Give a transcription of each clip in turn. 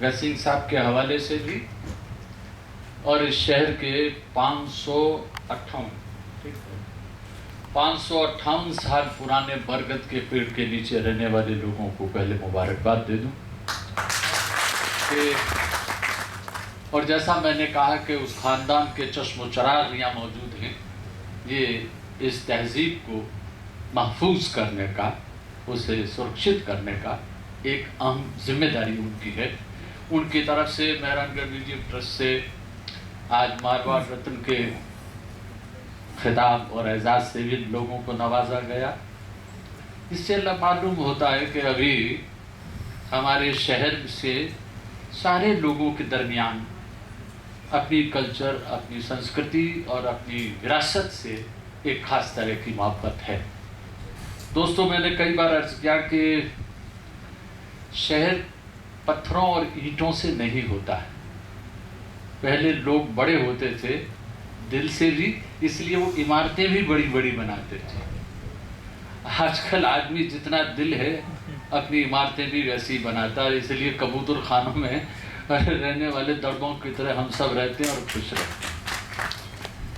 Gushing साहब के हवाले से भी और इस शहर के 558 साल पुराने बरगद के पेड़ के नीचे रहने वाले लोगों को पहले मुबारकबाद दे दूं कि, और जैसा मैंने कहा कि उस ख़ानदान के चश्मो चराग यहाँ मौजूद हैं, ये इस तहजीब को महफूज करने का, उसे सुरक्षित करने का एक अहम जिम्मेदारी उनकी है। उनकी तरफ से मेहरानगढ़ म्यूजियम ट्रस्ट से आज मारवाड़ रत्न के खिताब और एजाज़ से भी लोगों को नवाजा गया। इससे मालूम होता है कि अभी हमारे शहर से सारे लोगों के दरमियान अपनी कल्चर, अपनी संस्कृति और अपनी विरासत से एक ख़ास तरह की मोहब्बत है। दोस्तों, मैंने कई बार अर्ज़ किया कि शहर पत्थरों और ईंटों से नहीं होता है। पहले लोग बड़े होते थे दिल से भी, इसलिए वो इमारतें भी बड़ी बड़ी बनाते थे। आजकल आदमी जितना दिल है अपनी इमारतें भी वैसी बनाता है, इसलिए कबूतर खानों में रहने वाले दड़बों की तरह हम सब रहते हैं और खुश रहते हैं।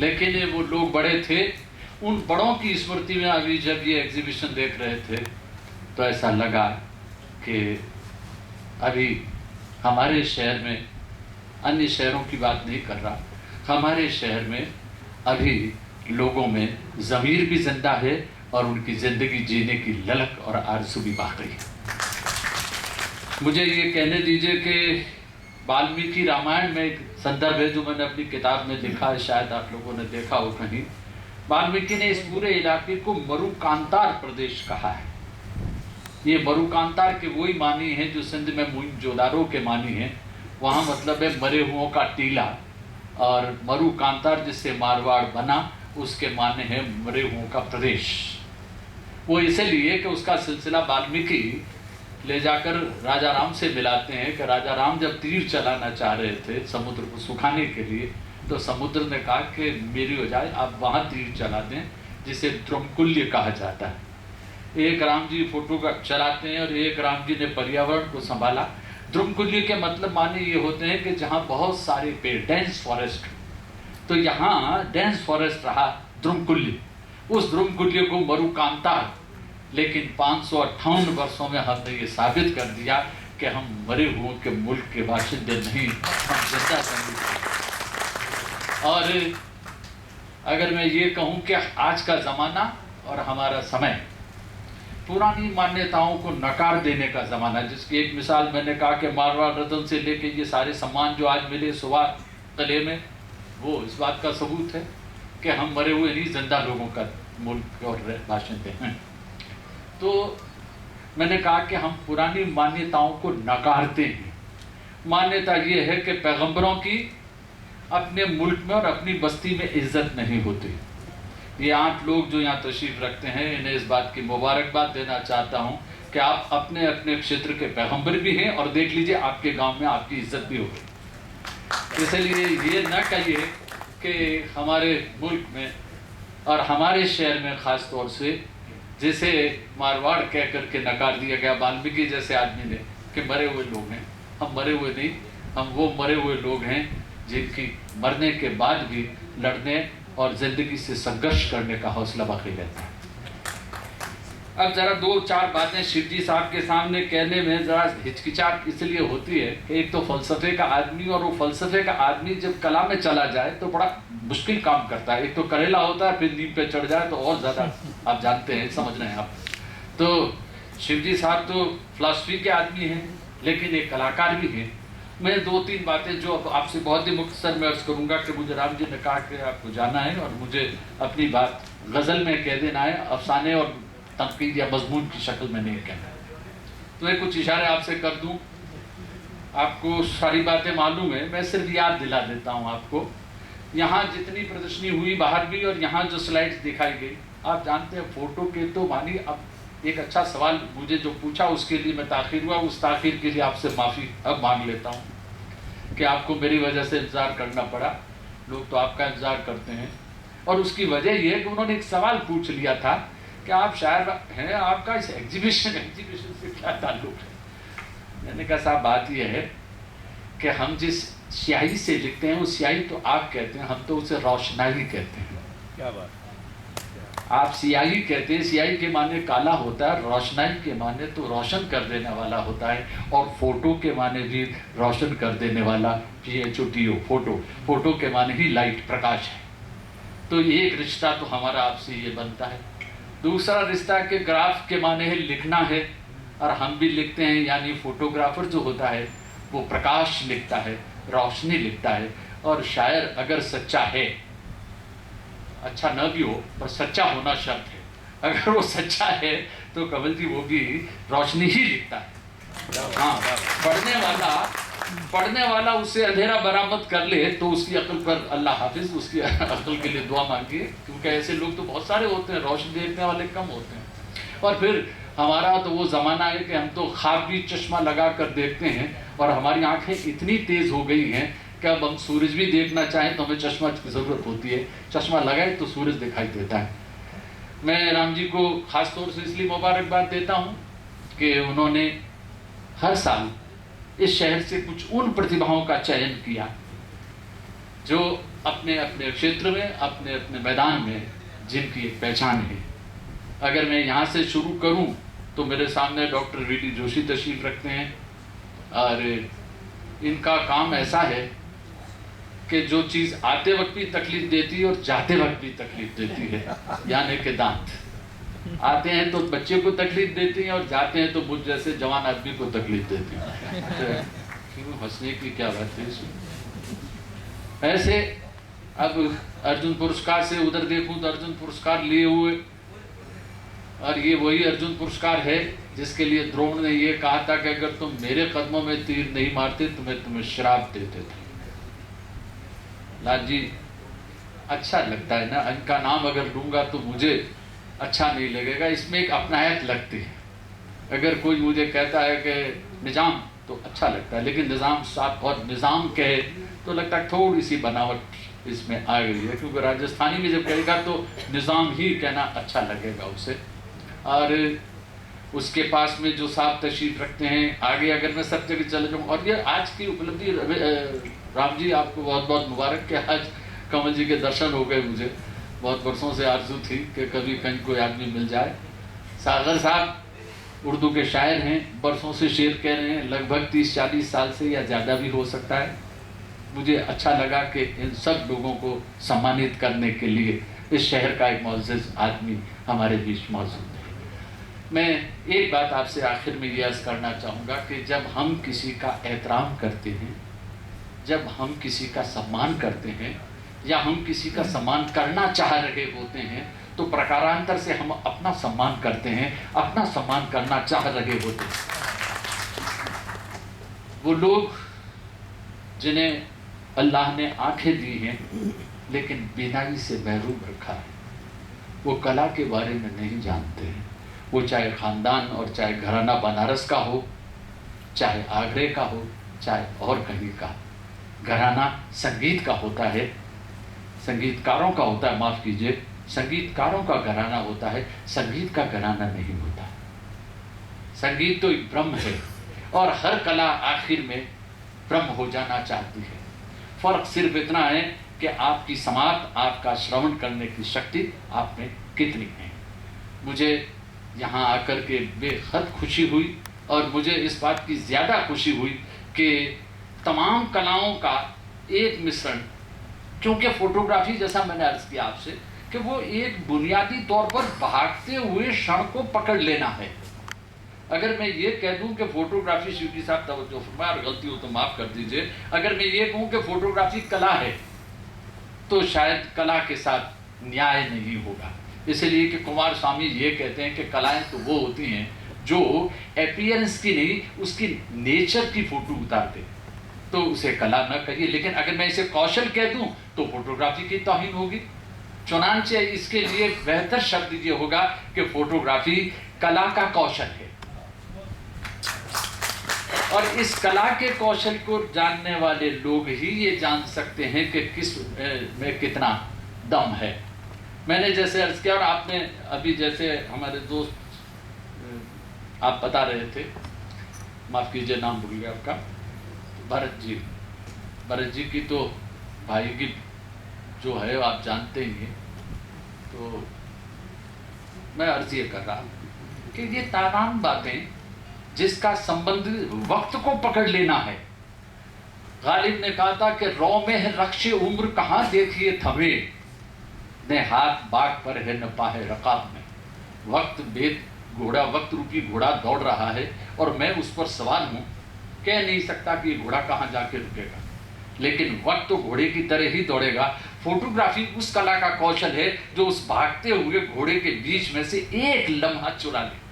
लेकिन वो लोग बड़े थे, उन बड़ों की स्मृति में अभी जब ये एग्जीबिशन देख रहे थे तो ऐसा लगा कि अभी हमारे शहर में, अन्य शहरों की बात नहीं कर रहा, हमारे शहर में अभी लोगों में ज़मीर भी जिंदा है और उनकी ज़िंदगी जीने की ललक और आरज़ू भी बाकी है। मुझे ये कहने दीजिए कि वाल्मीकि रामायण में एक संदर्भ है जो मैंने अपनी किताब में लिखा है, शायद आप लोगों ने देखा हो कहीं। वाल्मीकि ने इस पूरे इलाके को मरुकांतार प्रदेश कहा है। ये मरुकांतार के वही मानी हैं जो सिंध में मोइंजोदारो के मानी हैं। वहाँ मतलब है मरे हुओं का टीला, और मरुकांतार जिससे मारवाड़ बना उसके माने हैं मरे हुओं का प्रदेश। वो इसलिए कि उसका सिलसिला वाल्मीकि ले जाकर राजा राम से मिलाते हैं कि राजा राम जब तीर चलाना चाह रहे थे समुद्र को सुखाने के लिए, तो समुद्र ने कहा कि मेरी हो जाए, आप वहाँ तीर चला दें, जिसे द्रुमकुल्य कहा जाता है। एक राम जी फोटो का चलाते हैं और एक राम जी ने पर्यावरण को संभाला। द्रुमकुल्य के मतलब माने ये होते हैं कि जहाँ बहुत सारे पेड़, डेंस फॉरेस्ट, तो यहाँ डेंस फॉरेस्ट रहा द्रुमकुल्य। उस द्रुमकुल्य को मरुकांतार, लेकिन 558 वर्षों में हमने ये साबित कर दिया कि हम मरे हुओं के मुल्क के बाशिंदे नहीं, हम जिंदा हैं। और अगर मैं ये कहूँ कि आज का ज़माना और हमारा समय पुरानी मान्यताओं को नकार देने का ज़माना, जिसकी एक मिसाल मैंने कहा कि मारवाड़ रत्न से लेके ये सारे सम्मान जो आज मिले सुबह किले में, वो इस बात का सबूत है कि हम मरे हुए नहीं, जिंदा लोगों का मुल्क और बाशिंदे हैं। तो मैंने कहा कि हम पुरानी मान्यताओं को नकारते हैं। मान्यता ये है कि पैगंबरों की अपने मुल्क में और अपनी बस्ती में इज्जत नहीं होती। ये 8 लोग जो यहाँ तशरीफ़ रखते हैं, इन्हें इस बात की मुबारकबाद देना चाहता हूँ कि आप अपने अपने क्षेत्र के पैगंबर भी हैं, और देख लीजिए आपके गांव में आपकी इज्जत भी हो गई। इसलिए ये न कहिए कि हमारे मुल्क में और हमारे शहर में ख़ास तौर से जिसे मारवाड़ कह कर के नकार दिया गया वाल्मीकि जैसे आदमी ने कि मरे हुए लोग हैं। हम मरे हुए नहीं, हम वो मरे हुए लोग हैं जिनकी मरने के बाद भी लड़ने और ज़िंदगी से संघर्ष करने का हौसला बाकी रहता है। अब ज़रा 2-4 बातें शिवजी साहब के सामने कहने में ज़रा हिचकिचाहट इसलिए होती है कि एक तो फ़लसफ़े का आदमी, और वो फ़लसफ़े का आदमी जब कला में चला जाए तो बड़ा मुश्किल काम करता है। एक तो करेला होता है, फिर नींद पे चढ़ जाए तो और ज़्यादा आप जानते हैं, समझ रहे हैं आप। तो शिवजी साहब तो फ़िलासफ़ी के आदमी हैं, लेकिन एक कलाकार भी हैं। मैं 2-3 बातें जो आपसे बहुत ही मुख्तसर में अर्ज़ करूँगा कि मुझे राम जी ने कहा कि आपको जाना है और मुझे अपनी बात गज़ल में कह देना है, अफसाने और तनकीद या मजमून की शक्ल में नहीं कहना है। तो मैं कुछ इशारे आपसे कर दूँ, आपको सारी बातें मालूम है, मैं सिर्फ याद दिला देता हूँ आपको। यहाँ जितनी प्रदर्शनी हुई बाहर भी, और यहाँ जो स्लाइड्स दिखाई गई, आप जानते हैं फ़ोटो के तो मानी। अब एक अच्छा सवाल मुझे जो पूछा उसके लिए मैं ताख़ीर हुआ, उस ताख़ीर के लिए आपसे माफ़ी अब मांग लेता हूँ कि आपको मेरी वजह से इंतज़ार करना पड़ा। लोग तो आपका इंतज़ार करते हैं, और उसकी वजह यह है कि उन्होंने एक सवाल पूछ लिया था कि आप शायर हैं, आपका इस एग्जीबिशन से क्या ताल्लुक़ है। मैंने कहा साहब बात यह है कि हम जिस स्याही से लिखते हैं वो स्याही तो आप कहते हैं, हम तो उसे रोशनाई कहते हैं। क्या बात। आप सियाही कहते हैं, सियाही के माने काला होता है, रोशनाई के माने तो रोशन कर देने वाला होता है, और फोटो के माने भी रोशन कर देने वाला, PHOTO फोटो, फोटो के माने ही लाइट, प्रकाश है। तो एक रिश्ता तो हमारा आपसे ये बनता है। दूसरा रिश्ता के ग्राफ के माने है लिखना है, और हम भी लिखते हैं, यानी फोटोग्राफर जो होता है वो प्रकाश लिखता है, रोशनी लिखता है। और शायर अगर सच्चा है, अच्छा न भी हो पर सच्चा होना शर्त है, अगर वो सच्चा है तो कमल जी वो भी रोशनी ही लिखता है। हाँ, पढ़ने वाला उससे अंधेरा बरामद कर ले तो उसकी अक्ल पर अल्लाह हाफिज, उसकी अक्ल के लिए दुआ मांगिए, क्योंकि ऐसे लोग तो बहुत सारे होते हैं, रोशनी देखने वाले कम होते हैं। और फिर हमारा तो वो ज़माना है कि हम तो ख्वाब भी चश्मा लगा कर देखते हैं, और हमारी आंखें इतनी तेज़ हो गई हैं कि अब हम सूरज भी देखना चाहें तो हमें चश्मा की ज़रूरत होती है, चश्मा लगाए तो सूरज दिखाई देता है। मैं राम जी को ख़ास तौर से इसलिए मुबारकबाद देता हूँ कि उन्होंने हर साल इस शहर से कुछ उन प्रतिभाओं का चयन किया जो अपने अपने क्षेत्र में, अपने अपने मैदान में जिनकी एक पहचान है। अगर मैं यहाँ से शुरू करूँ तो मेरे सामने डॉक्टर VD जोशी तशरीफ रखते हैं, और इनका काम ऐसा है कि जो चीज़ आते वक्त भी तकलीफ देती है और जाते वक्त भी तकलीफ देती है, यानी कि दांत। आते हैं तो बच्चे को तकलीफ देती हैं और जाते हैं तो मुझ जैसे जवान आदमी को तकलीफ देती हैं। तो क्यों हंसने की क्या बात है इसमें। ऐसे अब अर्जुन पुरस्कार से उधर देखूं तो अर्जुन पुरस्कार लिए हुए, और ये वही अर्जुन पुरस्कार है जिसके लिए द्रोण ने ये कहा था कि अगर तुम मेरे कदमों में तीर नहीं मारते तो मैं तुम्हें श्राप देते थे। लाल जी अच्छा लगता है ना, इनका नाम अगर लूंगा तो मुझे अच्छा नहीं लगेगा, इसमें एक अपनायत लगती है। अगर कोई मुझे कहता है कि निज़ाम तो अच्छा लगता है, लेकिन निज़ाम साहब और निज़ाम कहे तो लगता है थोड़ी सी बनावट इसमें आ गई है, क्योंकि राजस्थानी में जब कहेगा तो निज़ाम ही कहना अच्छा लगेगा उसे। और उसके पास में जो साहब तशरीफ रखते हैं, आगे अगर मैं सब जगह चले जाऊँ, और ये आज की उपलब्धि राम जी आपको बहुत बहुत मुबारक कि आज कमल जी के दर्शन हो गए। मुझे बहुत वर्षों से आरजू थी कि कभी कहीं कोई आदमी मिल जाए। सागर साहब उर्दू के शायर हैं, बरसों से शेर कह रहे हैं, लगभग 30-40 साल से या ज़्यादा भी हो सकता है। मुझे अच्छा लगा कि इन सब लोगों को सम्मानित करने के लिए इस शहर का एक मुअज़्ज़िज़ आदमी हमारे बीच मौजूद है। मैं एक बात आपसे आखिर में ये अर्ज़ करना चाहूँगा कि जब हम किसी का एहतराम करते हैं, जब हम किसी का सम्मान करते हैं, या हम किसी का सम्मान करना चाह रहे होते हैं, तो प्रकारांतर से हम अपना सम्मान करते हैं, अपना सम्मान करना चाह रहे होते हैं। वो लोग जिन्हें अल्लाह ने आंखें दी हैं लेकिन बीनाई से महरूम रखा है, वो कला के बारे में नहीं जानते हैं। वो चाहे ख़ानदान और चाहे घराना बनारस का हो, चाहे आगरे का हो, चाहे और कहीं का। घराना संगीत का होता है, संगीतकारों का होता है, माफ़ कीजिए, संगीतकारों का घराना होता है, संगीत का घराना नहीं होता। संगीत तो एक ब्रह्म है, और हर कला आखिर में ब्रह्म हो जाना चाहती है। फ़र्क सिर्फ इतना है कि आपकी समात, आपका श्रवण करने की शक्ति आप में कितनी है। मुझे यहाँ आकर के बेहद खुशी हुई, और मुझे इस बात की ज़्यादा खुशी हुई कि तमाम कलाओं का एक मिश्रण, क्योंकि फ़ोटोग्राफी जैसा मैंने अर्ज़ किया आपसे कि वो एक बुनियादी तौर पर भागते हुए क्षण को पकड़ लेना है। अगर मैं ये कह दूं कि फ़ोटोग्राफी, शिवजी साहब तवज्जो फरमाएं, और गलती हो तो माफ़ कर दीजिए, अगर मैं ये कहूँ कि फ़ोटोग्राफी कला है तो शायद कला के साथ न्याय नहीं होगा। इसलिए कि कुमार स्वामी ये कहते हैं कि कलाएं तो वो होती हैं जो अपीयरेंस की नहीं, उसकी नेचर की फ़ोटो उतारते, तो उसे कला न कहिए। लेकिन अगर मैं इसे कौशल कह दूं तो फोटोग्राफी की तौहीन होगी। चुनांचे इसके लिए बेहतर शब्द ये होगा कि फोटोग्राफी कला का कौशल है, और इस कला के कौशल को जानने वाले लोग ही ये जान सकते हैं कि किस में कितना दम है। मैंने जैसे अर्ज किया, और आपने अभी जैसे हमारे दोस्त आप बता रहे थे, माफ़ कीजिए नाम भूल गया आपका, भरत जी की तो भाई की जो है आप जानते ही हैं। तो मैं अर्ज ये कर रहा हूँ कि ये तमाम बातें जिसका संबंध वक्त को पकड़ लेना है। गालिब ने कहा था कि रौ में है रक्शे उम्र कहाँ देखिए थमे, ने हाथ बाग पर है न पाहे रकाब में। वक्त घोड़ा, वक्त रूपी घोड़ा दौड़ रहा है और मैं उस पर सवार हूँ। कह नहीं सकता कि ये घोड़ा कहाँ जाके रुकेगा, लेकिन वक्त तो घोड़े की तरह ही दौड़ेगा। फोटोग्राफी उस कला का कौशल है जो उस भागते हुए घोड़े के बीच में से एक लम्हा चुरा ले,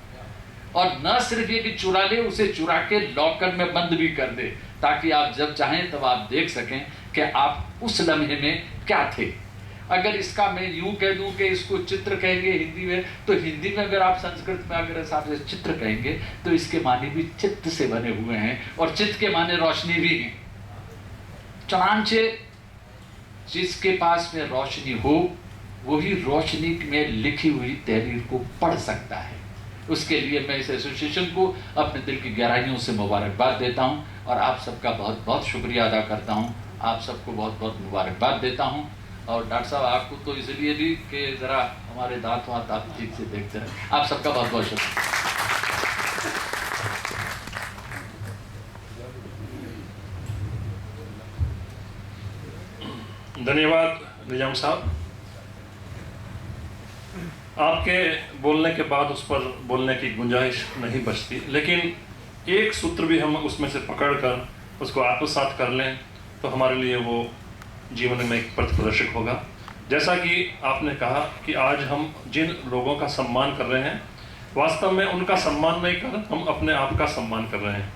और न सिर्फ ये कि चुरा ले, उसे चुरा के लॉकर में बंद भी कर दे, ताकि आप जब चाहें तब आप देख सकें कि आप उस लम्हे में क्या थे। अगर इसका मैं यूं कह दूं कि इसको चित्र कहेंगे हिंदी में, तो हिंदी में अगर आप संस्कृत में अगर आप चित्र कहेंगे तो इसके माने भी चित्त से बने हुए हैं, और चित्त के माने रोशनी भी हैं। चुनांचे जिसके पास में रोशनी हो वही रोशनी में लिखी हुई तहरीर को पढ़ सकता है। उसके लिए मैं इस एसोसिएशन को अपने दिल की गहराइयों से मुबारकबाद देता हूं और आप सबका बहुत बहुत शुक्रिया अदा करता हूं। आप सबको बहुत बहुत मुबारकबाद देता हूं। और डॉक्टर साहब आपको तो इसलिए भी कि ज़रा हमारे दांत वात आप ठीक से देखते हैं। आप सबका बहुत बहुत शुक्रिया। धन्यवाद निजाम साहब। आपके बोलने के बाद उस पर बोलने की गुंजाइश नहीं बचती, लेकिन एक सूत्र भी हम उसमें से पकड़कर उसको आत्मसात कर लें तो हमारे लिए वो जीवन में एक प्रतिप्रदर्शक होगा। जैसा कि आपने कहा कि आज हम जिन लोगों का सम्मान कर रहे हैं, वास्तव में उनका सम्मान नहीं कर, हम अपने आप का सम्मान कर रहे हैं।